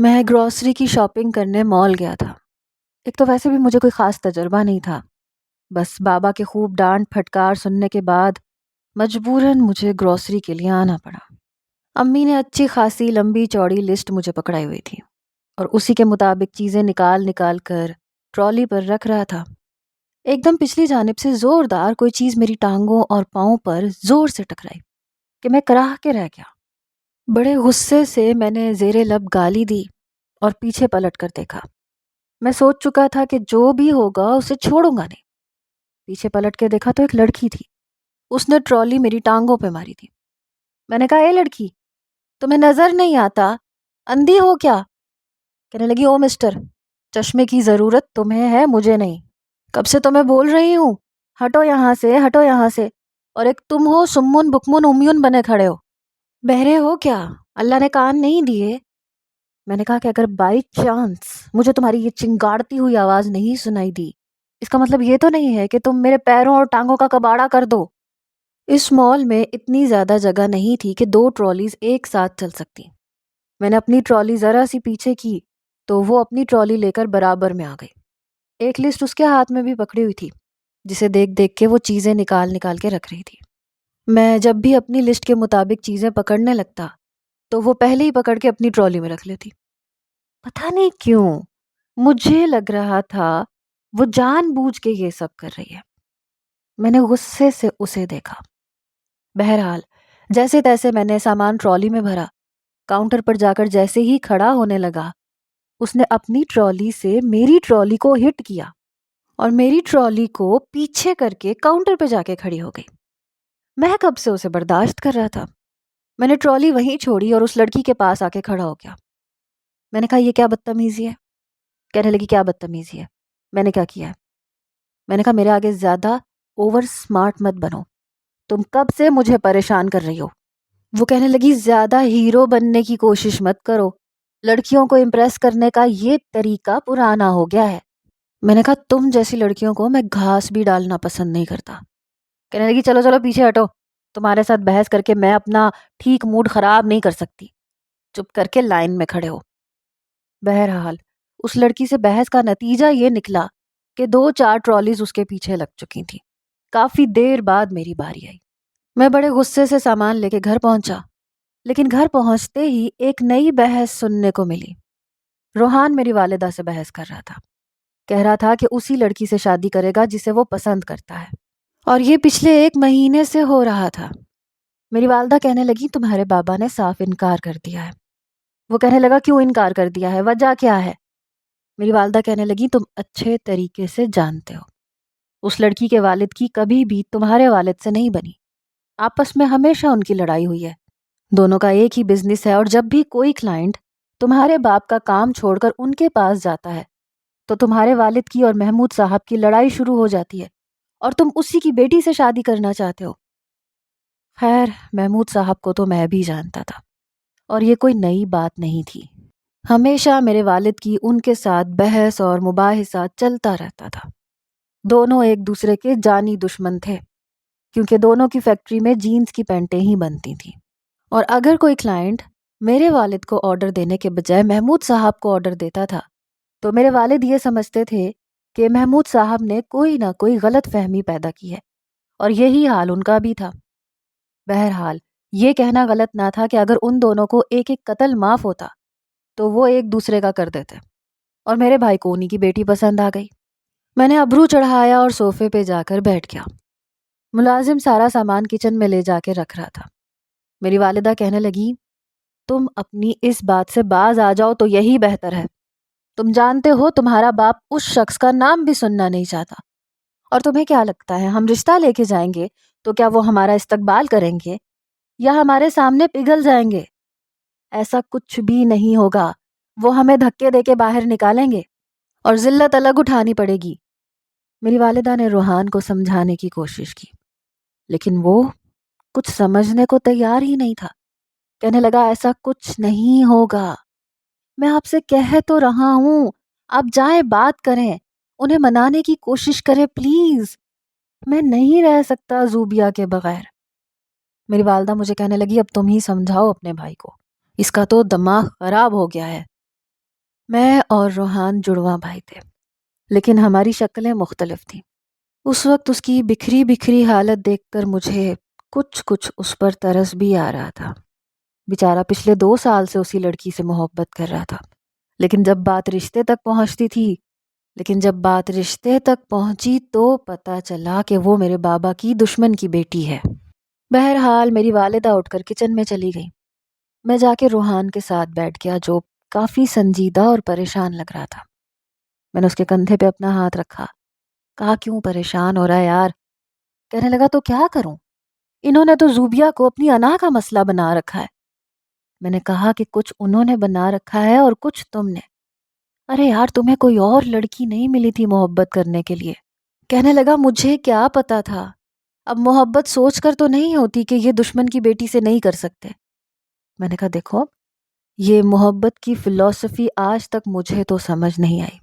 میں گروسری کی شاپنگ کرنے مال گیا تھا۔ ایک تو ویسے بھی مجھے کوئی خاص تجربہ نہیں تھا، بس بابا کے خوب ڈانٹ پھٹکار سننے کے بعد مجبوراً مجھے گروسری کے لیے آنا پڑا۔ امی نے اچھی خاصی لمبی چوڑی لسٹ مجھے پکڑائی ہوئی تھی اور اسی کے مطابق چیزیں نکال نکال کر ٹرالی پر رکھ رہا تھا۔ ایک دم پچھلی جانب سے زوردار کوئی چیز میری ٹانگوں اور پاؤں پر زور سے ٹکرائی کہ میں کراہ کے رہ گیا۔ بڑے غصے سے میں نے زیر لب گالی دی اور پیچھے پلٹ کر دیکھا۔ میں سوچ چکا تھا کہ جو بھی ہوگا اسے چھوڑوں گا نہیں۔ پیچھے پلٹ کے دیکھا تو ایک لڑکی تھی۔ اس نے ٹرالی میری ٹانگوں پہ ماری تھی۔ میں نے کہا، اے لڑکی، تمہیں نظر نہیں آتا؟ اندھی ہو کیا؟ کہنے لگی، او مسٹر، چشمے کی ضرورت تمہیں ہے، مجھے نہیں۔ کب سے تمہیں بول رہی ہوں، ہٹو یہاں سے، ہٹو یہاں سے، اور ایک تم ہو سمن بکمن امیون بنے کھڑے ہو۔ بہرے ہو کیا؟ اللہ نے کان نہیں دیے؟ میں نے کہا کہ اگر بائی چانس مجھے تمہاری یہ چنگاڑتی ہوئی آواز نہیں سنائی دی، اس کا مطلب یہ تو نہیں ہے کہ تم میرے پیروں اور ٹانگوں کا کباڑہ کر دو۔ اس مال میں اتنی زیادہ جگہ نہیں تھی کہ 2 ٹرالیز ایک ساتھ چل سکتی۔ میں نے اپنی ٹرالی ذرا سی پیچھے کی تو وہ اپنی ٹرالی لے کر برابر میں آ گئی۔ ایک لسٹ اس کے ہاتھ میں بھی پکڑی ہوئی تھی، جسے دیکھ دیکھ کے وہ چیزیں نکال نکال کے رکھ رہی تھی۔ میں جب بھی اپنی لسٹ کے مطابق چیزیں پکڑنے لگتا تو وہ پہلے ہی پکڑ کے اپنی ٹرالی میں رکھ لیتی۔ پتہ نہیں کیوں مجھے لگ رہا تھا وہ جان بوجھ کے یہ سب کر رہی ہے۔ میں نے غصے سے اسے دیکھا۔ بہرحال جیسے تیسے میں نے سامان ٹرالی میں بھرا۔ کاؤنٹر پر جا کر جیسے ہی کھڑا ہونے لگا، اس نے اپنی ٹرالی سے میری ٹرالی کو ہٹ کیا اور میری ٹرالی کو پیچھے کر کے کاؤنٹر پہ جا کے کھڑی ہو گئی۔ میں کب سے اسے برداشت کر رہا تھا۔ میں نے ٹرالی وہیں چھوڑی اور اس لڑکی کے پاس آ کے کھڑا ہو گیا۔ میں نے کہا، یہ کیا بدتمیزی ہے؟ کہنے لگی، کیا بدتمیزی ہے؟ میں نے کیا کیا ہے؟ میں نے کہا، میرے آگے زیادہ اوور سمارٹ مت بنو، تم کب سے مجھے پریشان کر رہی ہو۔ وہ کہنے لگی، زیادہ ہیرو بننے کی کوشش مت کرو، لڑکیوں کو امپریس کرنے کا یہ طریقہ پرانا ہو گیا ہے۔ میں نے کہا، تم جیسی لڑکیوں کو میں گھاس بھی ڈالنا پسند نہیں کرتا۔ کہنے لگی، چلو چلو پیچھے ہٹو، تمہارے ساتھ بحث کر کے میں اپنا ٹھیک موڈ خراب نہیں کر سکتی، چپ کر کے لائن میں کھڑے ہو۔ بہرحال اس لڑکی سے بحث کا نتیجہ یہ نکلا کہ 2-4 ٹرالیز اس کے پیچھے لگ چکی تھیں۔ کافی دیر بعد میری باری آئی۔ میں بڑے غصے سے سامان لے کے گھر پہنچا، لیکن گھر پہنچتے ہی ایک نئی بحث سننے کو ملی۔ روحان میری والدہ سے بحث کر رہا تھا، کہہ رہا تھا کہ اسی لڑکی سے شادی کرے گا جسے وہ پسند کرتا ہے، اور یہ پچھلے 1 مہینے سے ہو رہا تھا۔ میری والدہ کہنے لگی، تمہارے بابا نے صاف انکار کر دیا ہے۔ وہ کہنے لگا، کیوں انکار کر دیا ہے؟ وجہ کیا ہے؟ میری والدہ کہنے لگی، تم اچھے طریقے سے جانتے ہو اس لڑکی کے والد کی کبھی بھی تمہارے والد سے نہیں بنی۔ آپس میں ہمیشہ ان کی لڑائی ہوئی ہے، دونوں کا ایک ہی بزنس ہے، اور جب بھی کوئی کلائنٹ تمہارے باپ کا کام چھوڑ کر ان کے پاس جاتا ہے تو تمہارے والد کی اور محمود صاحب کی لڑائی شروع ہو جاتی ہے، اور تم اسی کی بیٹی سے شادی کرنا چاہتے ہو۔ خیر، محمود صاحب کو تو میں بھی جانتا تھا، اور یہ کوئی نئی بات نہیں تھی۔ ہمیشہ میرے والد کی ان کے ساتھ بحث اور مباحثہ چلتا رہتا تھا۔ دونوں ایک دوسرے کے جانی دشمن تھے، کیونکہ دونوں کی فیکٹری میں جینز کی پینٹیں ہی بنتی تھیں، اور اگر کوئی کلائنٹ میرے والد کو آرڈر دینے کے بجائے محمود صاحب کو آرڈر دیتا تھا تو میرے والد یہ سمجھتے تھے کہ محمود صاحب نے کوئی نہ کوئی غلط فہمی پیدا کی ہے، اور یہی حال ان کا بھی تھا۔ بہرحال یہ کہنا غلط نہ تھا کہ اگر ان دونوں کو ایک ایک قتل معاف ہوتا تو وہ ایک دوسرے کا کر دیتے، اور میرے بھائی کو انہی کی بیٹی پسند آ گئی۔ میں نے ابرو چڑھایا اور صوفے پہ جا کر بیٹھ گیا۔ ملازم سارا سامان کچن میں لے جا کے رکھ رہا تھا۔ میری والدہ کہنے لگی، تم اپنی اس بات سے باز آ جاؤ تو یہی بہتر ہے۔ تم جانتے ہو تمہارا باپ اس شخص کا نام بھی سننا نہیں چاہتا، اور تمہیں کیا لگتا ہے ہم رشتہ لے کے جائیں گے تو کیا وہ ہمارا استقبال کریں گے یا ہمارے سامنے پگھل جائیں گے؟ ایسا کچھ بھی نہیں ہوگا، وہ ہمیں دھکے دے کے باہر نکالیں گے اور ذلت الگ اٹھانی پڑے گی۔ میری والدہ نے روحان کو سمجھانے کی کوشش کی، لیکن وہ کچھ سمجھنے کو تیار ہی نہیں تھا۔ کہنے لگا، ایسا کچھ نہیں ہوگا، میں آپ سے کہہ تو رہا ہوں، آپ جائیں بات کریں، انہیں منانے کی کوشش کریں پلیز، میں نہیں رہ سکتا زوبیا کے بغیر۔ میری والدہ مجھے کہنے لگی، اب تم ہی سمجھاؤ اپنے بھائی کو، اس کا تو دماغ خراب ہو گیا ہے۔ میں اور روحان جڑواں بھائی تھے، لیکن ہماری شکلیں مختلف تھیں۔ اس وقت اس کی بکھری بکھری حالت دیکھ کر مجھے کچھ اس پر ترس بھی آ رہا تھا۔ بیچارہ پچھلے 2 سال سے اسی لڑکی سے محبت کر رہا تھا، لیکن جب بات رشتے تک پہنچتی تھی جب بات رشتے تک پہنچی تو پتہ چلا کہ وہ میرے بابا کی دشمن کی بیٹی ہے۔ بہرحال میری والدہ اٹھ کر کچن میں چلی گئی۔ میں جا کے روحان کے ساتھ بیٹھ گیا، جو کافی سنجیدہ اور پریشان لگ رہا تھا۔ میں نے اس کے کندھے پہ اپنا ہاتھ رکھا، کہا کیوں پریشان ہو رہا ہے یار؟ کہنے لگا تو کیا کروں، انہوں نے تو زوبیا کو اپنی انا کا مسئلہ بنا رکھا ہے۔ میں نے کہا کہ کچھ انہوں نے بنا رکھا ہے اور کچھ تم نے۔ ارے یار تمہیں کوئی اور لڑکی نہیں ملی تھی محبت کرنے کے لیے؟ کہنے لگا مجھے کیا پتا تھا، اب محبت سوچ کر تو نہیں ہوتی کہ یہ دشمن کی بیٹی سے نہیں کر سکتے۔ میں نے کہا دیکھو، یہ محبت کی فلسفی آج تک مجھے تو سمجھ نہیں آئی۔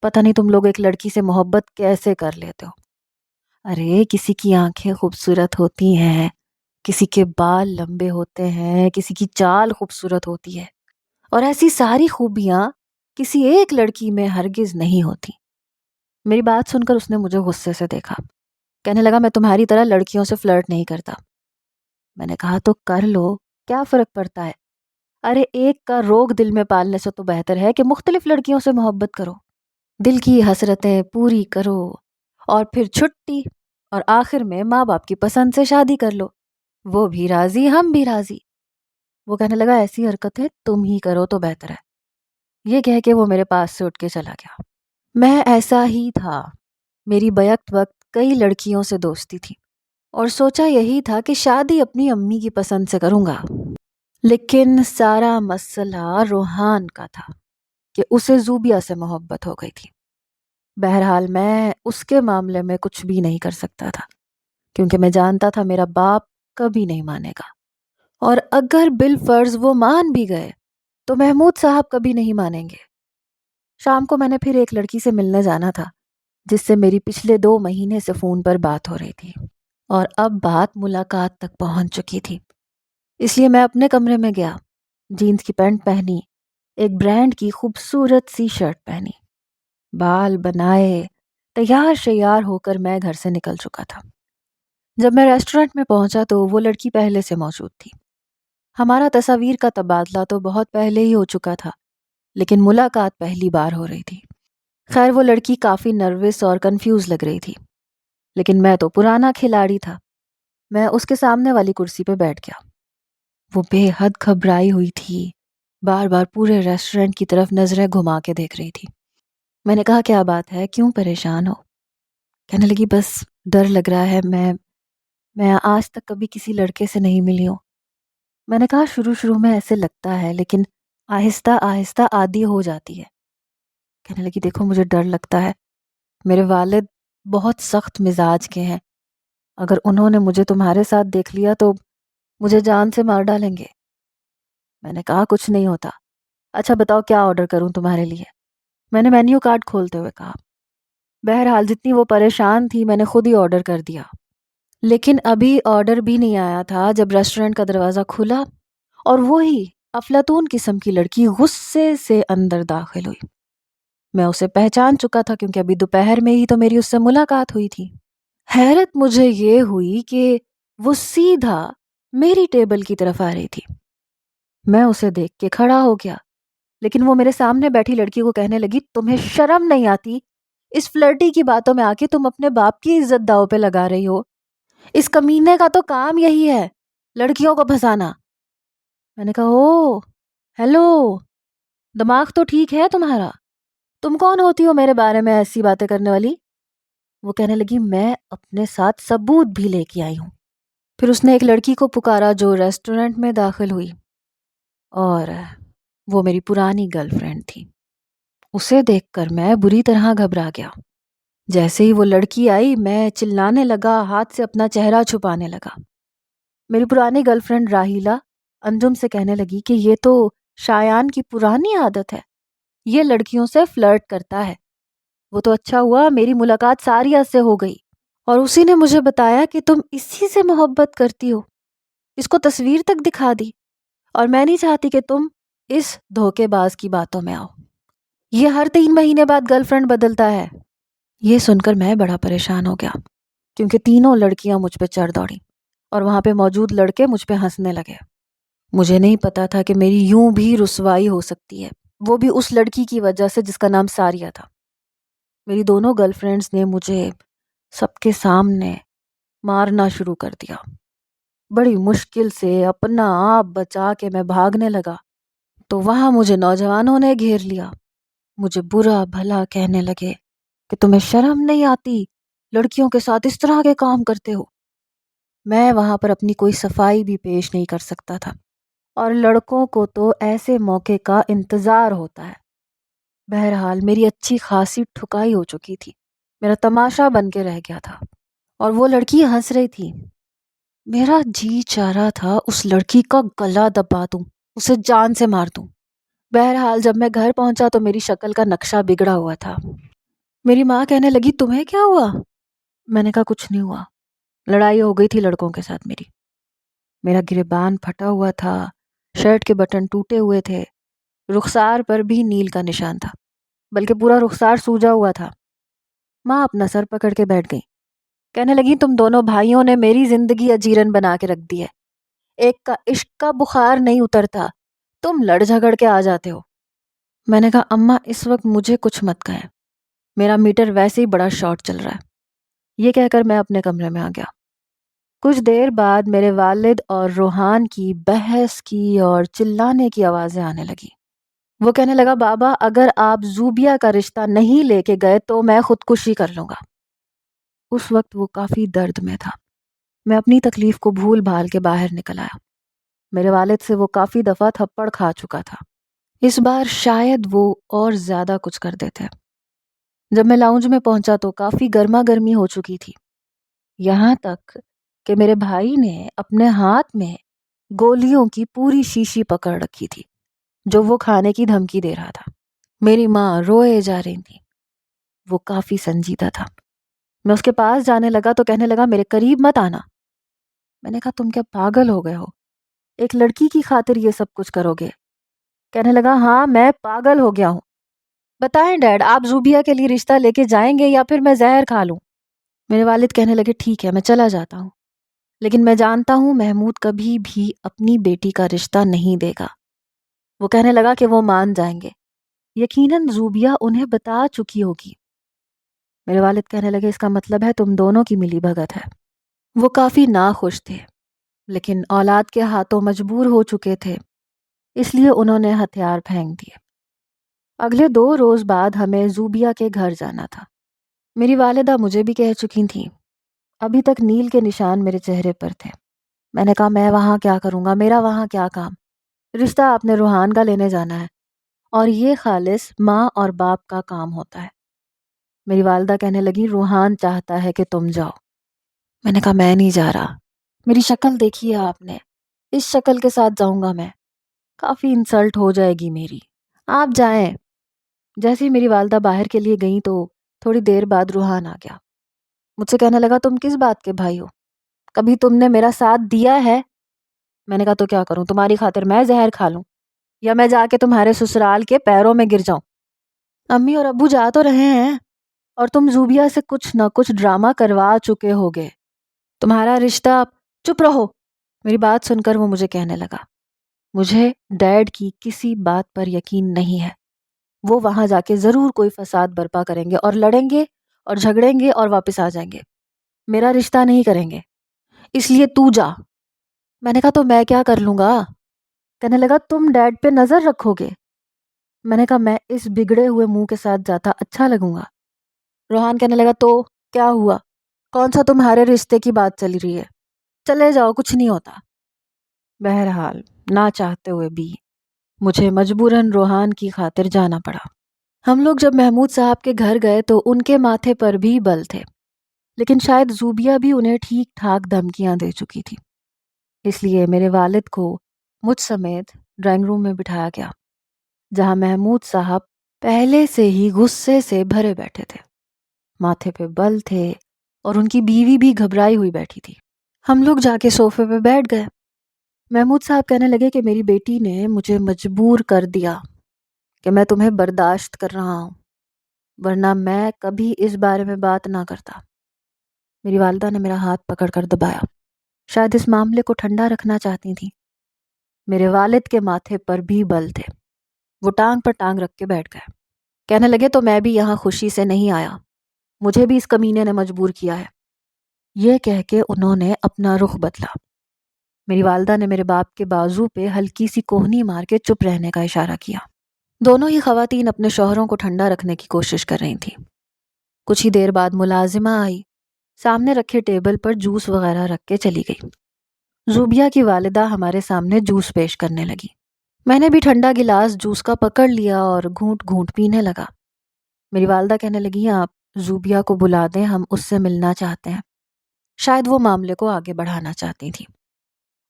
پتہ نہیں تم لوگ ایک لڑکی سے محبت کیسے کر لیتے ہو۔ ارے کسی کی آنکھیں خوبصورت ہوتی ہیں، کسی کے بال لمبے ہوتے ہیں، کسی کی چال خوبصورت ہوتی ہے، اور ایسی ساری خوبیاں کسی ایک لڑکی میں ہرگز نہیں ہوتی۔ میری بات سن کر اس نے مجھے غصے سے دیکھا، کہنے لگا میں تمہاری طرح لڑکیوں سے فلرٹ نہیں کرتا۔ میں نے کہا تو کر لو، کیا فرق پڑتا ہے؟ ارے ایک کا روگ دل میں پالنے سے تو بہتر ہے کہ مختلف لڑکیوں سے محبت کرو، دل کی حسرتیں پوری کرو، اور پھر چھٹی، اور آخر میں ماں باپ کی پسند سے شادی کر لو، وہ بھی راضی ہم بھی راضی۔ وہ کہنے لگا ایسی حرکتیں تم ہی کرو تو بہتر ہے۔ یہ کہہ کے وہ میرے پاس سے اٹھ کے چلا گیا۔ میں ایسا ہی تھا، میری بیک وقت کئی لڑکیوں سے دوستی تھی، اور سوچا یہی تھا کہ شادی اپنی امی کی پسند سے کروں گا۔ لیکن سارا مسئلہ روحان کا تھا کہ اسے زوبیا سے محبت ہو گئی تھی۔ بہرحال میں اس کے معاملے میں کچھ بھی نہیں کر سکتا تھا، کیونکہ میں جانتا تھا میرا باپ کبھی نہیں مانے گا، اور اگر بالفرض وہ مان بھی گئے تو محمود صاحب کبھی نہیں مانیں گے۔ شام کو میں نے پھر ایک لڑکی سے ملنے جانا تھا، جس سے میری پچھلے 2 مہینے سے فون پر بات ہو رہی تھی، اور اب بات ملاقات تک پہنچ چکی تھی۔ اس لیے میں اپنے کمرے میں گیا، جینز کی پینٹ پہنی، ایک برانڈ کی خوبصورت سی شرٹ پہنی، بال بنائے، تیار شیار ہو کر میں گھر سے نکل چکا تھا۔ جب میں ریسٹورنٹ میں پہنچا تو وہ لڑکی پہلے سے موجود تھی۔ ہمارا تصاویر کا تبادلہ تو بہت پہلے ہی ہو چکا تھا، لیکن ملاقات پہلی بار ہو رہی تھی۔ خیر وہ لڑکی کافی نروس اور کنفیوز لگ رہی تھی، لیکن میں تو پرانا کھلاڑی تھا۔ میں اس کے سامنے والی کرسی پہ بیٹھ گیا۔ وہ بے حد گھبرائی ہوئی تھی، بار بار پورے ریسٹورنٹ کی طرف نظریں گھما کے دیکھ رہی تھی۔ میں نے کہا کیا بات ہے، کیوں پریشان ہو؟ کہنے لگی بس ڈر لگ رہا ہے، میں آج تک کبھی کسی لڑکے سے نہیں ملی ہوں۔ میں نے کہا شروع میں ایسے لگتا ہے، لیکن آہستہ آہستہ عادی ہو جاتی ہے۔ کہنے لگی دیکھو مجھے ڈر لگتا ہے، میرے والد بہت سخت مزاج کے ہیں، اگر انہوں نے مجھے تمہارے ساتھ دیکھ لیا تو مجھے جان سے مار ڈالیں گے۔ میں نے کہا کچھ نہیں ہوتا، اچھا بتاؤ کیا آرڈر کروں تمہارے لیے؟ میں نے مینیو کارڈ کھولتے ہوئے کہا۔ بہرحال جتنی وہ پریشان تھی میں نے خود ہی آرڈر کر دیا، لیکن ابھی آرڈر بھی نہیں آیا تھا جب ریسٹورنٹ کا دروازہ کھلا اور وہی افلاطون قسم کی لڑکی غصے سے اندر داخل ہوئی۔ میں اسے پہچان چکا تھا کیونکہ ابھی دوپہر میں ہی تو میری اس سے ملاقات ہوئی تھی۔ حیرت مجھے یہ ہوئی کہ وہ سیدھا میری ٹیبل کی طرف آ رہی تھی۔ میں اسے دیکھ کے کھڑا ہو گیا، لیکن وہ میرے سامنے بیٹھی لڑکی کو کہنے لگی تمہیں شرم نہیں آتی؟ اس فلرٹی کی باتوں میں آ کے تم اپنے باپ کی عزت داؤ پہ لگا رہی ہو؟ اس کمینے کا تو کام یہی ہے، لڑکیوں کو پھنسانا۔ میں نے کہا او ہیلو، دماغ تو ٹھیک ہے تمہارا؟ تم کون ہوتی ہو میرے بارے میں ایسی باتیں کرنے والی؟ وہ کہنے لگی میں اپنے ساتھ ثبوت بھی لے کے آئی ہوں۔ پھر اس نے ایک لڑکی کو پکارا جو ریسٹورنٹ میں داخل ہوئی، اور وہ میری پرانی گرل فرینڈ تھی۔ اسے دیکھ کر میں بری طرح گھبرا گیا۔ جیسے ہی وہ لڑکی آئی میں چلانے لگا، ہاتھ سے اپنا چہرہ چھپانے لگا۔ میری پرانی گرل فرینڈ راہیلہ انجم سے کہنے لگی کہ یہ تو شایان کی پرانی عادت ہے، یہ لڑکیوں سے فلرٹ کرتا ہے۔ وہ تو اچھا ہوا میری ملاقات ساریہ سے ہو گئی، اور اسی نے مجھے بتایا کہ تم اسی سے محبت کرتی ہو، اس کو تصویر تک دکھا دی، اور میں نہیں چاہتی کہ تم اس دھوکے باز کی باتوں میں آؤ۔ یہ ہر 3 مہینے بعد گرل فرینڈ بدلتا ہے۔ یہ سن کر میں بڑا پریشان ہو گیا، کیونکہ تینوں لڑکیاں مجھ پہ چڑھ دوڑیں اور وہاں پہ موجود لڑکے مجھ پہ ہنسنے لگے۔ مجھے نہیں پتا تھا کہ میری یوں بھی رسوائی ہو سکتی ہے، وہ بھی اس لڑکی کی وجہ سے جس کا نام ساریہ تھا۔ میری دونوں گرل فرینڈز نے مجھے سب کے سامنے مارنا شروع کر دیا۔ بڑی مشکل سے اپنا آپ بچا کے میں بھاگنے لگا تو وہاں مجھے نوجوانوں نے گھیر لیا۔ مجھے برا بھلا کہنے لگے کہ تمہیں شرم نہیں آتی، لڑکیوں کے ساتھ اس طرح کے کام کرتے ہو۔ میں وہاں پر اپنی کوئی صفائی بھی پیش نہیں کر سکتا تھا، اور لڑکوں کو تو ایسے موقع کا انتظار ہوتا ہے۔ بہرحال میری اچھی خاصی ٹھکائی ہو چکی تھی، میرا تماشا بن کے رہ گیا تھا، اور وہ لڑکی ہنس رہی تھی۔ میرا جی چاہ رہا تھا اس لڑکی کا گلا دبا دوں، اسے جان سے مار دوں۔ بہرحال جب میں گھر پہنچا تو میری شکل کا نقشہ بگڑا ہوا تھا۔ میری ماں کہنے لگی تمہیں کیا ہوا؟ میں نے کہا کچھ نہیں ہوا، لڑائی ہو گئی تھی لڑکوں کے ساتھ میری۔ میرا گریبان پھٹا ہوا تھا، شرٹ کے بٹن ٹوٹے ہوئے تھے، رخسار پر بھی نیل کا نشان تھا، بلکہ پورا رخسار سوجا ہوا تھا۔ ماں اپنا سر پکڑ کے بیٹھ گئی، کہنے لگی تم دونوں بھائیوں نے میری زندگی اجیرن بنا کے رکھ دی ہے۔ ایک کا عشق کا بخار نہیں اترتا، تم لڑ جھگڑ کے آ جاتے ہو۔ میں نے کہا اماں اس وقت مجھے کچھ مت کہیں، میرا میٹر ویسے ہی بڑا شارٹ چل رہا ہے۔ یہ کہہ کر میں اپنے کمرے میں آ گیا۔ کچھ دیر بعد میرے والد اور روحان کی بحث کی اور چلانے کی آوازیں آنے لگی۔ وہ کہنے لگا بابا اگر آپ زوبیہ کا رشتہ نہیں لے کے گئے تو میں خودکشی کر لوں گا۔ اس وقت وہ کافی درد میں تھا۔ میں اپنی تکلیف کو بھول بھال کے باہر نکل آیا۔ میرے والد سے وہ کافی دفعہ تھپڑ کھا چکا تھا، اس بار شاید وہ اور زیادہ کچھ کر دیتے۔ جب میں لاؤنج میں پہنچا تو کافی گرما گرمی ہو چکی تھی، یہاں تک کہ میرے بھائی نے اپنے ہاتھ میں گولیوں کی پوری شیشی پکڑ رکھی تھی جو وہ کھانے کی دھمکی دے رہا تھا۔ میری ماں روئے جا رہی تھی، وہ کافی سنجیدہ تھا۔ میں اس کے پاس جانے لگا تو کہنے لگا میرے قریب مت آنا۔ میں نے کہا تم کیا پاگل ہو گئے ہو، ایک لڑکی کی خاطر یہ سب کچھ کرو گے؟ کہنے لگا ہاں میں پاگل ہو گیا ہوں، بتائیں ڈیڈ آپ زوبیہ کے لیے رشتہ لے کے جائیں گے یا پھر میں زہر کھا لوں؟ میرے والد کہنے لگے ٹھیک ہے میں چلا جاتا ہوں، لیکن میں جانتا ہوں محمود کبھی بھی اپنی بیٹی کا رشتہ نہیں دے گا۔ وہ کہنے لگا کہ وہ مان جائیں گے، یقیناً زوبیہ انہیں بتا چکی ہوگی۔ میرے والد کہنے لگے اس کا مطلب ہے تم دونوں کی ملی بھگت ہے۔ وہ کافی ناخوش تھے، لیکن اولاد کے ہاتھوں مجبور ہو چکے تھے، اس لیے انہوں نے ہتھیار پھینک دیے۔ اگلے 2 روز بعد ہمیں زوبیہ کے گھر جانا تھا۔ میری والدہ مجھے بھی کہہ چکی تھیں، ابھی تک نیل کے نشان میرے چہرے پر تھے۔ میں نے کہا میں وہاں کیا کروں گا، میرا وہاں کیا کام، رشتہ آپ نے روحان کا لینے جانا ہے اور یہ خالص ماں اور باپ کا کام ہوتا ہے۔ میری والدہ کہنے لگی روحان چاہتا ہے کہ تم جاؤ۔ میں نے کہا میں نہیں جا رہا، میری شکل دیکھی ہے آپ نے، اس شکل کے ساتھ جاؤں گا میں، کافی انسلٹ ہو جائے گی میری، آپ جائیں۔ جیسے ہی میری والدہ باہر کے لیے گئیں تو تھوڑی دیر بعد روحان آ گیا، مجھ سے کہنے لگا تم کس بات کے بھائی ہو، کبھی تم نے میرا ساتھ دیا ہے؟ میں نے کہا تو کیا کروں، تمہاری خاطر میں زہر کھا لوں یا میں جا کے تمہارے سسرال کے پیروں میں گر جاؤں؟ امی اور ابو جا تو رہے ہیں اور تم زوبیہ سے کچھ نہ کچھ ڈرامہ کروا چکے ہوگے، تمہارا رشتہ۔ چپ رہو، میری بات سن کر وہ مجھے کہنے لگا مجھے ڈیڈ کی کسی بات پر یقین نہیں ہے، وہ وہاں جا کے ضرور کوئی فساد برپا کریں گے اور لڑیں گے اور جھگڑیں گے اور واپس آ جائیں گے، میرا رشتہ نہیں کریں گے، اس لیے تو جا۔ میں نے کہا تو میں کیا کر لوں گا؟ کہنے لگا تم ڈیڈ پہ نظر رکھو گے۔ میں نے کہا میں اس بگڑے ہوئے منہ کے ساتھ جاتا اچھا لگوں گا؟ روحان کہنے لگا تو کیا ہوا، کون سا تمہارے رشتے کی بات چلی رہی ہے، چلے جاؤ کچھ نہیں ہوتا۔ بہرحال نہ چاہتے ہوئے بھی مجھے مجبوراً روحان کی خاطر جانا پڑا۔ ہم لوگ جب محمود صاحب کے گھر گئے تو ان کے ماتھے پر بھی بل تھے، لیکن شاید زوبیہ بھی انہیں ٹھیک ٹھاک دھمکیاں دے چکی تھی، اس لیے میرے والد کو مجھ سمیت ڈرائنگ روم میں بٹھایا گیا، جہاں محمود صاحب پہلے سے ہی غصے سے بھرے بیٹھے تھے، ماتھے پہ بل تھے اور ان کی بیوی بھی گھبرائی ہوئی بیٹھی تھی۔ ہم لوگ جا کے صوفے پہ بیٹھ گئے۔ محمود صاحب کہنے لگے کہ میری بیٹی نے مجھے مجبور کر دیا کہ میں تمہیں برداشت کر رہا ہوں، ورنہ میں کبھی اس بارے میں بات نہ کرتا۔ میری والدہ نے میرا ہاتھ پکڑ کر دبایا، شاید اس معاملے کو ٹھنڈا رکھنا چاہتی تھی۔ میرے والد کے ماتھے پر بھی بل تھے، وہ ٹانگ پر ٹانگ رکھ کے بیٹھ گئے، کہنے لگے تو میں بھی یہاں خوشی سے نہیں آیا، مجھے بھی اس کمینے نے مجبور کیا ہے۔ یہ کہہ کے انہوں نے اپنا رخ بدلا۔ میری والدہ نے میرے باپ کے بازو پہ ہلکی سی کوہنی مار کے چپ رہنے کا اشارہ کیا۔ دونوں ہی خواتین اپنے شوہروں کو ٹھنڈا رکھنے کی کوشش کر رہی تھیں۔ کچھ ہی دیر بعد ملازمہ آئی، سامنے رکھے ٹیبل پر جوس وغیرہ رکھ کے چلی گئی۔ زوبیہ کی والدہ ہمارے سامنے جوس پیش کرنے لگی۔ میں نے بھی ٹھنڈا گلاس جوس کا پکڑ لیا اور گھونٹ گھونٹ پینے لگا۔ میری والدہ کہنے لگی آپ زوبیہ کو بلا دیں، ہم اس سے ملنا چاہتے ہیں۔ شاید وہ معاملے کو آگے بڑھانا چاہتی تھی۔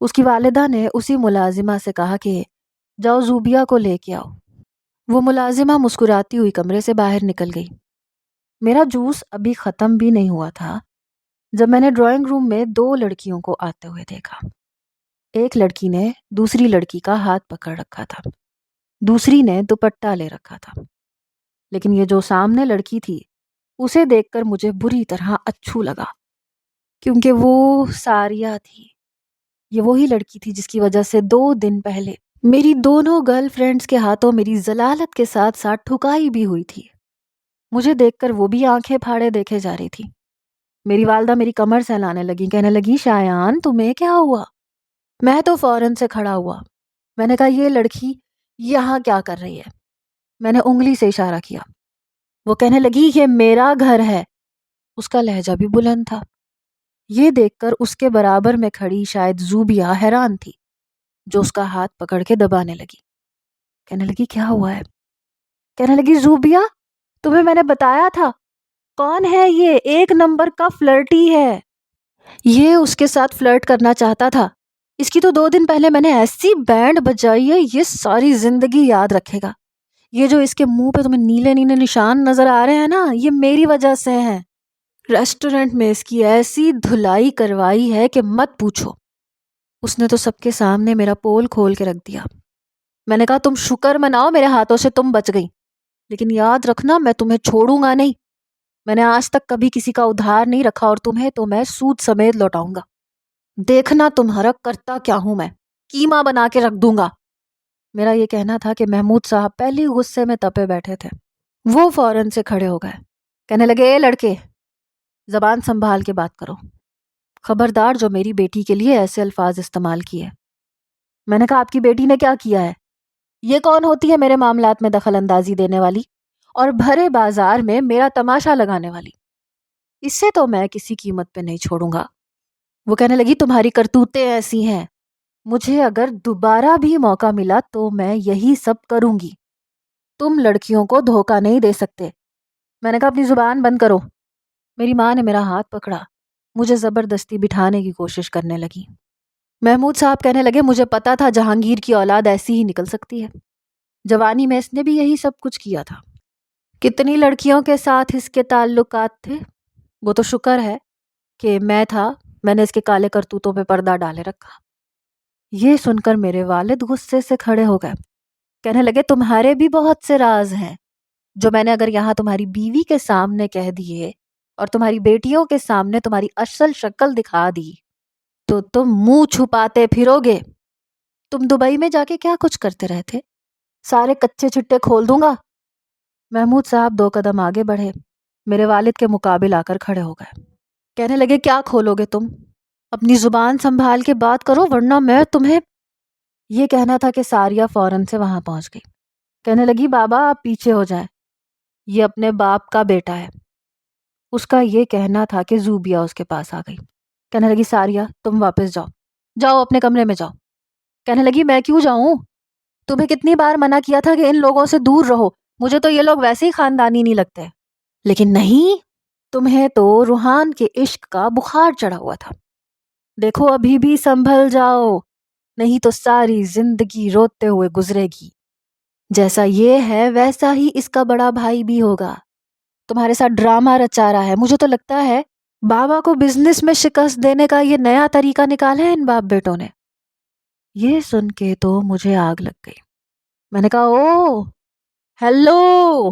اس کی والدہ نے اسی ملازمہ سے کہا کہ جاؤ زوبیہ کو لے کے آؤ۔ وہ ملازمہ مسکراتی ہوئی کمرے سے باہر نکل گئی۔ میرا جوس ابھی ختم بھی نہیں ہوا تھا جب میں نے ڈرائنگ روم میں 2 لڑکیوں کو آتے ہوئے دیکھا۔ ایک لڑکی نے دوسری لڑکی کا ہاتھ پکڑ رکھا تھا، دوسری نے دوپٹہ لے رکھا تھا، لیکن یہ جو سامنے لڑکی تھی اسے دیکھ کر مجھے بری طرح اچھو لگا، کیونکہ وہ ساریہ تھی۔ یہ وہی لڑکی تھی جس کی وجہ سے 2 دن پہلے میری دونوں گرل فرینڈز کے ہاتھوں میری ذلالت کے ساتھ ساتھ ٹھکائی بھی ہوئی تھی۔ مجھے دیکھ کر وہ بھی آنکھیں پھاڑے دیکھے جا رہی تھی۔ میری والدہ میری کمر سہلانے لگی، کہنے لگی شایان تمہیں کیا ہوا؟ میں تو فوراً سے کھڑا ہوا۔ میں نے کہا یہ لڑکی یہاں کیا کر رہی ہے؟ میں نے انگلی سے اشارہ کیا۔ وہ کہنے لگی یہ میرا گھر ہے۔ اس کا لہجہ بھی بلند تھا۔ یہ دیکھ کر اس کے برابر میں کھڑی شاید زوبیہ حیران تھی، جو اس کا ہاتھ پکڑ کے دبانے لگی۔ کہنے لگی کیا ہوا ہے؟ کہنے لگی زوبیہ تمہیں میں نے بتایا تھا، کون ہے یہ؟ 1 نمبر کا فلرٹی ہے، یہ اس کے ساتھ فلرٹ کرنا چاہتا تھا۔ اس کی تو 2 دن پہلے میں نے ایسی بینڈ بجائی ہے یہ ساری زندگی یاد رکھے گا۔ یہ جو اس کے منہ پہ تمہیں نیلے نیلے نشان نظر آ رہے ہیں نا، یہ میری وجہ سے ہیں۔ ریسٹورنٹ میں اس کی ایسی دھلائی کروائی ہے کہ مت پوچھو۔ اس نے تو سب کے سامنے میرا پول کھول کے رکھ دیا۔ میں نے کہا تم شکر مناؤ میرے ہاتھوں سے تم بچ گئی، لیکن یاد رکھنا میں تمہیں چھوڑوں گا نہیں۔ میں نے آج تک کبھی کسی کا ادھار نہیں رکھا اور تمہیں تو میں سود سمیت لوٹاؤں گا۔ دیکھنا تمہارا کرتا کیا ہوں، میں کیما بنا کے رکھ دوں گا۔ میرا یہ کہنا تھا کہ محمود صاحب پہلی غصے میں تپے بیٹھے تھے۔ وہ فوراً سے کھڑے ہو گئے، کہنے لگے اے لڑکے زبان سنبھال کے بات کرو، خبردار جو میری بیٹی کے لیے ایسے الفاظ استعمال کیے۔ میں نے کہا آپ کی بیٹی نے کیا کیا ہے؟ یہ کون ہوتی ہے میرے معاملات میں دخل اندازی دینے والی اور بھرے بازار میں میرا تماشا لگانے والی؟ اس سے تو میں کسی قیمت پہ نہیں چھوڑوں گا۔ وہ کہنے لگی تمہاری کرتوتیں ایسی ہیں، مجھے اگر دوبارہ بھی موقع ملا تو میں یہی سب کروں گی۔ تم لڑکیوں کو دھوکہ نہیں دے سکتے۔ میں نے کہا اپنی زبان بند کرو۔ میری ماں نے میرا ہاتھ پکڑا، مجھے زبردستی بٹھانے کی کوشش کرنے لگی۔ محمود صاحب کہنے لگے مجھے پتا تھا جہانگیر کی اولاد ایسی ہی نکل سکتی ہے، جوانی میں اس نے بھی یہی سب کچھ کیا تھا۔ کتنی لڑکیوں کے ساتھ اس کے تعلقات تھے؟ وہ تو شکر ہے کہ میں نے اس کے کالے کرتوتوں پہ پردہ ڈالے رکھا۔ یہ سن کر میرے والد غصے سے کھڑے ہو گئے، کہنے لگے تمہارے بھی بہت سے راز ہیں جو میں نے اگر یہاں تمہاری بیوی کے سامنے کہہ دیے اور تمہاری بیٹیوں کے سامنے تمہاری اصل شکل دکھا دی تو تم منہ چھپاتے پھرو گے۔ تم دبئی میں جا کے کیا کچھ کرتے رہے تھے؟ سارے کچے چھٹے کھول دوں گا۔ محمود صاحب 2 قدم آگے بڑھے، میرے والد کے مقابل آ کر کھڑے ہو گئے، کہنے لگے کیا کھولو گے تم؟ اپنی زبان سنبھال کے بات کرو ورنہ میں تمہیں… یہ کہنا تھا کہ ساریہ فوراً سے وہاں پہنچ گئی، کہنے لگی بابا آپ پیچھے ہو جائیں، یہ اپنے باپ کا بیٹا ہے۔ اس کا یہ کہنا تھا کہ زوبیہ اس کے پاس آ گئی، کہنے لگی ساریہ تم واپس جاؤ، جاؤ اپنے کمرے میں جاؤ۔ کہنے لگی میں کیوں جاؤں؟ تمہیں کتنی بار منع کیا تھا کہ ان لوگوں سے دور رہو، مجھے تو یہ لوگ ویسے ہی خاندانی نہیں لگتے، لیکن نہیں، تمہیں تو روحان کے عشق کا بخار چڑھا ہوا تھا۔ دیکھو ابھی بھی سنبھل جاؤ، نہیں تو ساری زندگی روتے ہوئے گزرے گی۔ جیسا یہ ہے ویسا ہی اس کا بڑا بھائی بھی ہوگا، تمہارے ساتھ ڈرامہ رچا رہا ہے۔ مجھے تو لگتا ہے بابا کو بزنس میں شکست دینے کا یہ نیا طریقہ نکالا ہے ان باپ بیٹوں نے۔ یہ سن کے تو مجھے آگ لگ گئی۔ میں نے کہا او ہیلو،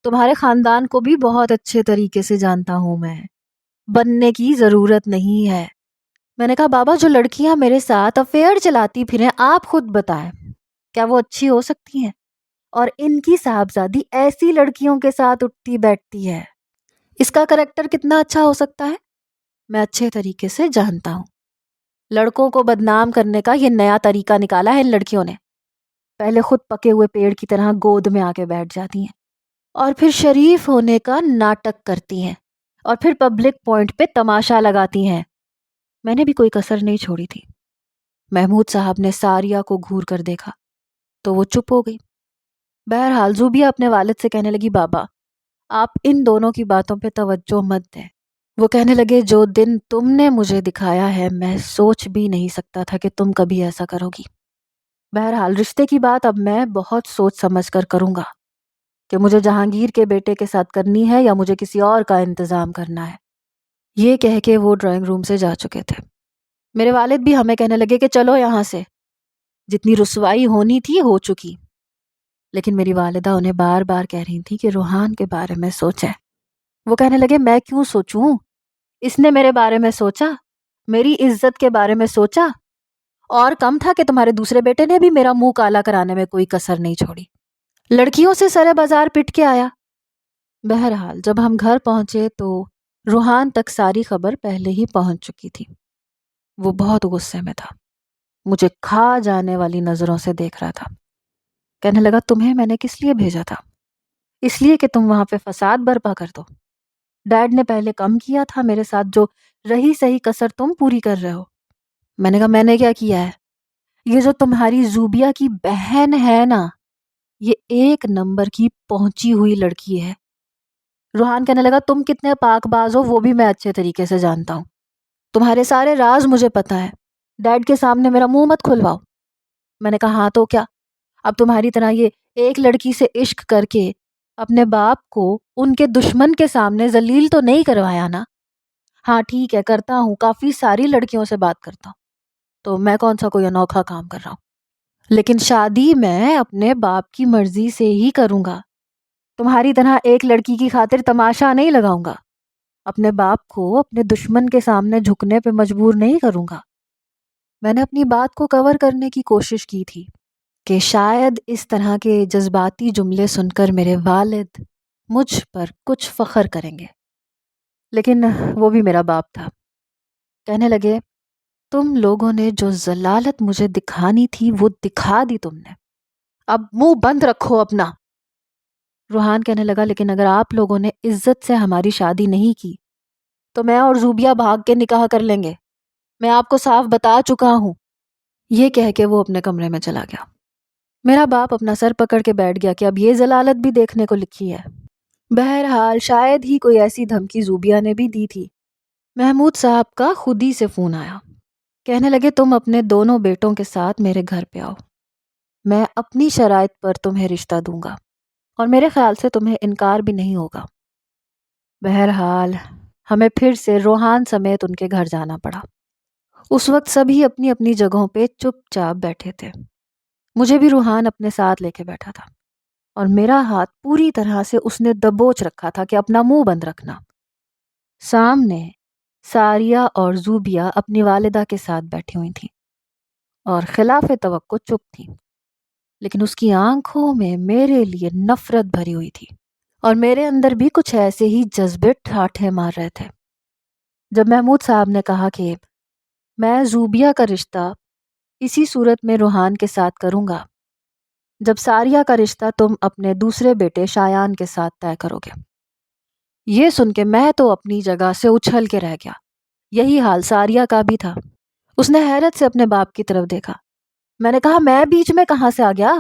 تمہارے خاندان کو بھی بہت اچھے طریقے سے جانتا ہوں میں، بننے کی ضرورت نہیں ہے۔ میں نے کہا بابا جو لڑکیاں میرے ساتھ افیئر چلاتی پھریں آپ خود بتائیں کیا وہ اچھی ہو سکتی ہیں؟ اور ان کی صاحبزادی ایسی لڑکیوں کے ساتھ اٹھتی بیٹھتی ہے، اس کا کریکٹر کتنا اچھا ہو سکتا ہے؟ میں اچھے طریقے سے جانتا ہوں۔ لڑکوں کو بدنام کرنے کا یہ نیا طریقہ نکالا ہے ان لڑکیوں نے۔ پہلے خود پکے ہوئے پیڑ کی طرح گود میں آ کے بیٹھ جاتی ہیں اور پھر شریف ہونے کا ناٹک کرتی ہیں اور پھر پبلک پوائنٹ پہ تماشا لگاتی ہیں۔ میں نے بھی کوئی کسر نہیں چھوڑی تھی۔ محمود صاحب نے ساریہ کو گھور کر دیکھا تو وہ چپ ہو گئی۔ بہرحال زوبیہ اپنے والد سے کہنے لگی بابا آپ ان دونوں کی باتوں پہ توجہ مت دیں۔ وہ کہنے لگے جو دن تم نے مجھے دکھایا ہے میں سوچ بھی نہیں سکتا تھا کہ تم کبھی ایسا کرو گی۔ بہرحال رشتے کی بات اب میں بہت سوچ سمجھ کر کروں گا کہ مجھے جہانگیر کے بیٹے کے ساتھ کرنی ہے یا مجھے کسی اور کا انتظام کرنا ہے۔ یہ کہہ کے وہ ڈرائنگ روم سے جا چکے تھے۔ میرے والد بھی ہمیں کہنے لگے کہ چلو یہاں سے، جتنی رسوائی ہونی تھی ہو چکی۔ لیکن میری والدہ انہیں بار بار کہہ رہی تھی کہ روحان کے بارے میں سوچیں۔ وہ کہنے لگے میں کیوں سوچوں؟ اس نے میرے بارے میں سوچا، میری عزت کے بارے میں سوچا، اور کم تھا کہ تمہارے دوسرے بیٹے نے بھی میرا منہ کالا کرانے میں کوئی کسر نہیں چھوڑی۔ لڑکیوں سے سرے بازار پٹ کے آیا۔ بہرحال جب ہم گھر پہنچے تو روحان تک ساری خبر پہلے ہی پہنچ چکی تھی۔ وہ بہت غصے میں تھا، مجھے کھا جانے والی نظروں سے دیکھ رہا تھا۔ کہنے لگا تمہیں میں نے کس لیے بھیجا تھا؟ اس لیے کہ تم وہاں پہ فساد برپا کر دو۔ ڈیڈ نے پہلے کم کیا تھا میرے ساتھ، جو رہی صحیح کسر تم پوری کر رہے ہو۔ میں نے کہا میں نے کیا کیا ہے؟ یہ جو تمہاری زوبیہ کی بہن ہے نا، یہ ایک نمبر کی پہنچی ہوئی لڑکی ہے۔ روحان کہنے لگا تم کتنے پاک باز ہو وہ بھی میں اچھے طریقے سے جانتا ہوں، تمہارے سارے راز مجھے پتا ہے، ڈیڈ کے سامنے میرا منہ مت کھلواؤ۔ میں نے کہا ہاں تو کیا، اب تمہاری طرح یہ ایک لڑکی سے عشق کر کے اپنے باپ کو ان کے دشمن کے سامنے ذلیل تو نہیں کروایا نا؟ ہاں ٹھیک ہے کرتا ہوں، کافی ساری لڑکیوں سے بات کرتا ہوں، تو میں کون سا کوئی انوکھا کام کر رہا ہوں، لیکن شادی میں اپنے باپ کی مرضی سے ہی کروں گا۔ تمہاری طرح ایک لڑکی کی خاطر تماشا نہیں لگاؤں گا، اپنے باپ کو اپنے دشمن کے سامنے جھکنے پہ مجبور نہیں کروں گا۔ میں نے اپنی بات کو کور کرنے کی کوشش کی تھی کہ شاید اس طرح کے جذباتی جملے سن کر میرے والد مجھ پر کچھ فخر کریں گے، لیکن وہ بھی میرا باپ تھا۔ کہنے لگے تم لوگوں نے جو ذلالت مجھے دکھانی تھی وہ دکھا دی تم نے، اب منہ بند رکھو اپنا۔ روحان کہنے لگا لیکن اگر آپ لوگوں نے عزت سے ہماری شادی نہیں کی تو میں اور زوبیہ بھاگ کے نکاح کر لیں گے، میں آپ کو صاف بتا چکا ہوں۔ یہ کہہ کے وہ اپنے کمرے میں چلا گیا۔ میرا باپ اپنا سر پکڑ کے بیٹھ گیا کہ اب یہ ذلالت بھی دیکھنے کو لکھی ہے۔ بہرحال شاید ہی کوئی ایسی دھمکی زوبیہ نے بھی دی تھی۔ محمود صاحب کا خود ہی سے فون آیا، کہنے لگے تم اپنے دونوں بیٹوں کے ساتھ میرے گھر پہ آؤ، میں اپنی شرائط پر تمہیں رشتہ دوں گا اور میرے خیال سے تمہیں انکار بھی نہیں ہوگا۔ بہرحال ہمیں پھر سے روحان سمیت ان کے گھر جانا پڑا۔ اس وقت سبھی اپنی اپنی جگہوں پہ چپ چاپ بیٹھے تھے۔ مجھے بھی روحان اپنے ساتھ لے کے بیٹھا تھا اور میرا ہاتھ پوری طرح سے اس نے دبوچ رکھا تھا کہ اپنا منہ بند رکھنا۔ سامنے ساریہ اور زوبیہ اپنی والدہ کے ساتھ بیٹھی ہوئی تھیں اور خلاف توقع چپ تھیں، لیکن اس کی آنکھوں میں میرے لیے نفرت بھری ہوئی تھی اور میرے اندر بھی کچھ ایسے ہی جذبے ٹھاٹھے مار رہے تھے۔ جب محمود صاحب نے کہا کہ میں زوبیہ کا رشتہ اسی صورت میں روحان کے ساتھ کروں گا جب ساریہ کا رشتہ تم اپنے دوسرے بیٹے شایان کے ساتھ طے کرو گے، یہ سن کے میں تو اپنی جگہ سے اچھل کے رہ گیا۔ یہی حال ساریہ کا بھی تھا۔ اس نے حیرت سے اپنے باپ کی طرف دیکھا۔ میں نے کہا میں بیچ میں کہاں سے آ گیا؟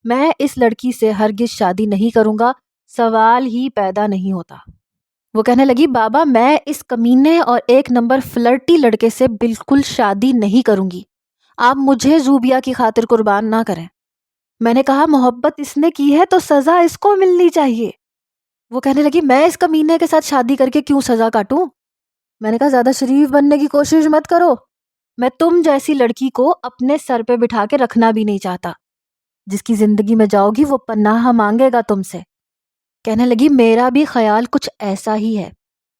میں اس لڑکی سے ہرگز شادی نہیں کروں گا، سوال ہی پیدا نہیں ہوتا۔ وہ کہنے لگی بابا میں اس کمینے اور ایک نمبر فلرٹی لڑکے سے بالکل شادی نہیں کروں گی، آپ مجھے زوبیہ کی خاطر قربان نہ کریں۔ میں نے کہا محبت اس نے کی ہے تو سزا اس کو ملنی چاہیے۔ وہ کہنے لگی میں اس کمینے کے ساتھ شادی کر کے کیوں سزا کاٹوں؟ میں نے کہا زیادہ شریف بننے کی کوشش مت کرو، میں تم جیسی لڑکی کو اپنے سر پہ بٹھا کے رکھنا بھی نہیں چاہتا۔ جس کی زندگی میں جاؤ گی وہ پناہ مانگے گا تم سے۔ کہنے لگی میرا بھی خیال کچھ ایسا ہی ہے،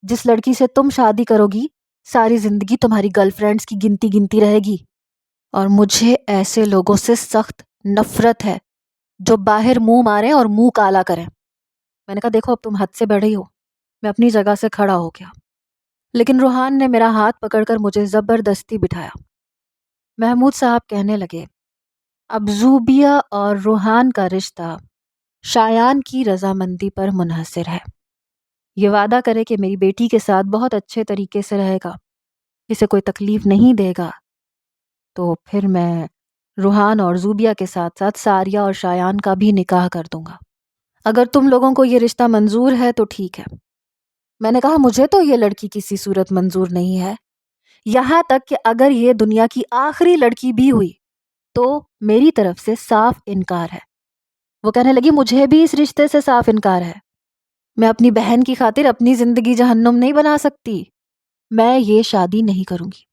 جس لڑکی سے تم شادی کرو گی ساری زندگی تمہاری گرل فرینڈز کی گنتی گنتی رہے گی، اور مجھے ایسے لوگوں سے سخت نفرت ہے جو باہر منہ مارے اور منہ کالا کریں۔ میں نے کہا دیکھو اب تم حد سے بڑھ رہی ہو۔ میں اپنی جگہ سے کھڑا ہو گیا، لیکن روحان نے میرا ہاتھ پکڑ کر مجھے زبردستی بٹھایا۔ محمود صاحب کہنے لگے اب زوبیہ اور روحان کا رشتہ شایان کی رضامندی پر منحصر ہے۔ یہ وعدہ کرے کہ میری بیٹی کے ساتھ بہت اچھے طریقے سے رہے گا، اسے کوئی تکلیف نہیں دے گا، تو پھر میں روحان اور زوبیہ کے ساتھ ساتھ ساریہ اور شایان کا بھی نکاح کر دوں گا۔ اگر تم لوگوں کو یہ رشتہ منظور ہے تو ٹھیک ہے۔ میں نے کہا مجھے تو یہ لڑکی کسی صورت منظور نہیں ہے، یہاں تک کہ اگر یہ دنیا کی آخری لڑکی بھی ہوئی تو میری طرف سے صاف انکار ہے۔ وہ کہنے لگی مجھے بھی اس رشتے سے صاف انکار ہے۔ میں اپنی بہن کی خاطر اپنی زندگی جہنم نہیں بنا سکتی، میں یہ شادی نہیں کروں گی۔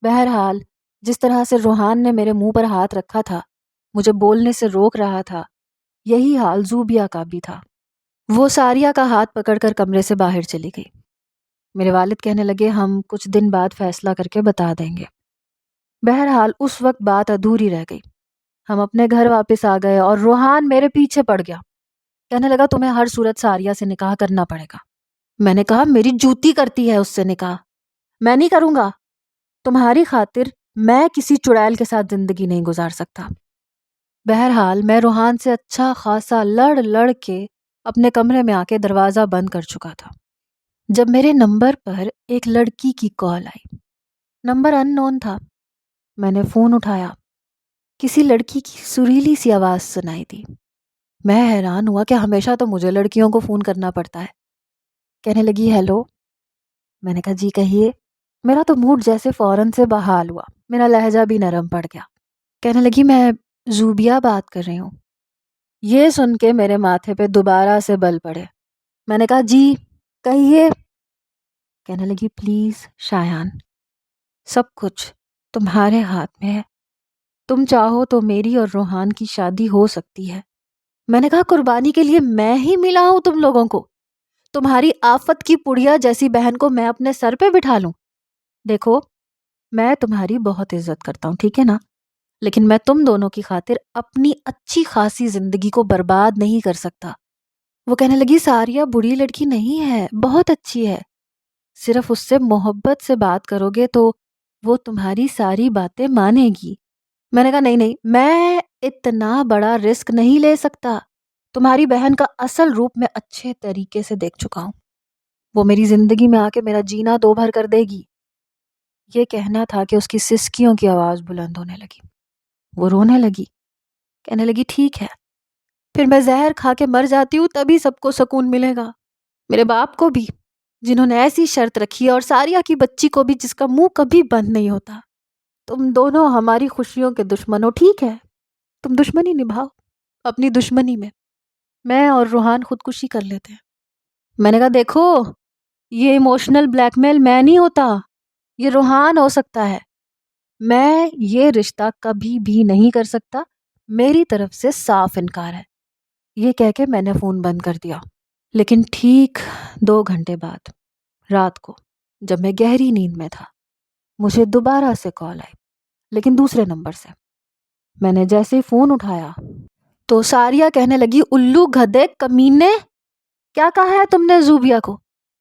بہرحال جس طرح سے روحان نے میرے منہ پر ہاتھ رکھا تھا، مجھے بولنے سے روک رہا تھا، یہی حال زوبیہ کا بھی تھا۔ وہ ساریہ کا ہاتھ پکڑ کر کمرے سے باہر چلی گئی۔ میرے والد کہنے لگے ہم کچھ دن بعد فیصلہ کر کے بتا دیں گے۔ بہرحال اس وقت بات ادھوری رہ گئی۔ ہم اپنے گھر واپس آ گئے اور روحان میرے پیچھے پڑ گیا، کہنے لگا تمہیں ہر صورت ساریہ سے نکاح کرنا پڑے گا۔ میں نے کہا میری جوتی کرتی ہے اس سے نکاح، میں نہیں کروں گا۔ تمہاری خاطر میں کسی چڑیل کے ساتھ زندگی نہیں گزار سکتا۔ بہرحال میں روحان سے اچھا خاصا لڑ لڑ کے اپنے کمرے میں آ کے دروازہ بند کر چکا تھا، جب میرے نمبر پر ایک لڑکی کی کال آئی۔ نمبر ان نون تھا۔ میں نے فون اٹھایا، کسی لڑکی کی سریلی سی آواز سنائی دی۔ میں حیران ہوا کہ ہمیشہ تو مجھے لڑکیوں کو فون کرنا پڑتا ہے۔ کہنے لگی ہیلو۔ میں نے کہا جی کہیے۔ میرا تو موڈ جیسے فوراً سے بحال ہوا، میرا لہجہ بھی نرم پڑ گیا۔ کہنے لگی میں زوبیہ بات کر رہی ہوں۔ یہ سن کے میرے ماتھے پہ دوبارہ سے بل پڑے۔ میں نے کہا جی کہیے۔ کہنے لگی پلیز شایان، سب کچھ تمہارے ہاتھ میں ہے، تم چاہو تو میری اور روحان کی شادی ہو سکتی ہے۔ میں نے کہا قربانی کے لیے میں ہی ملا ہوں تم لوگوں کو؟ تمہاری آفت کی پڑیا جیسی بہن کو میں اپنے سر پہ بٹھا لوں؟ دیکھو میں تمہاری بہت عزت کرتا ہوں، ٹھیک ہے نا، لیکن میں تم دونوں کی خاطر اپنی اچھی خاصی زندگی کو برباد نہیں کر سکتا۔ وہ کہنے لگی ساریہ بری لڑکی نہیں ہے، بہت اچھی ہے، صرف اس سے محبت سے بات کرو گے تو وہ تمہاری ساری باتیں مانے گی۔ میں نے کہا نہیں نہیں، میں اتنا بڑا رسک نہیں لے سکتا، تمہاری بہن کا اصل روپ میں اچھے طریقے سے دیکھ چکا ہوں، وہ میری زندگی میں آ کے میرا جینا دو بھر کر دے گی۔ یہ کہنا تھا کہ اس کی سسکیوں کی آواز بلند ہونے لگی، وہ رونے لگی، کہنے لگی ٹھیک ہے، پھر میں زہر کھا کے مر جاتی ہوں تبھی سب کو سکون ملے گا، میرے باپ کو بھی جنہوں نے ایسی شرط رکھی ہے، اور ساریہ کی بچی کو بھی جس کا منہ کبھی بند نہیں ہوتا۔ تم دونوں ہماری خوشیوں کے دشمن ہو، ٹھیک ہے، تم دشمنی نبھاؤ، اپنی دشمنی میں اور روحان خودکشی کر لیتے ہیں۔ میں نے کہا دیکھو یہ ایموشنل بلیک میل میں نہیں ہوتا، یہ روحان ہو سکتا ہے، میں یہ رشتہ کبھی بھی نہیں کر سکتا، میری طرف سے صاف انکار ہے۔ یہ کہہ کے میں نے فون بند کر دیا۔ لیکن ٹھیک 2 گھنٹے بعد رات کو جب میں گہری نیند میں تھا، مجھے دوبارہ سے کال آئی، لیکن دوسرے نمبر سے۔ میں نے جیسے ہی فون اٹھایا تو ساریہ کہنے لگی الو گدھے کمینے، کیا کہا ہے تم نے زوبیہ کو؟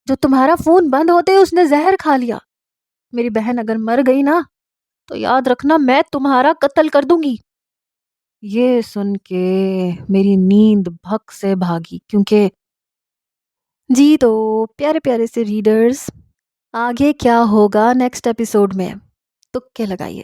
جو تمہارا فون بند ہوتے ہی اس نے زہر کھا لیا، میری بہن اگر مر گئی نا تو یاد رکھنا میں تمہارا قتل کر دوں گی۔ یہ سن کے میری نیند بھگ سے بھاگی، کیونکہ جی تو پیارے پیارے سے ریڈرز، آگے کیا ہوگا نیکسٹ ایپیسوڈ میں تکے لگائیے۔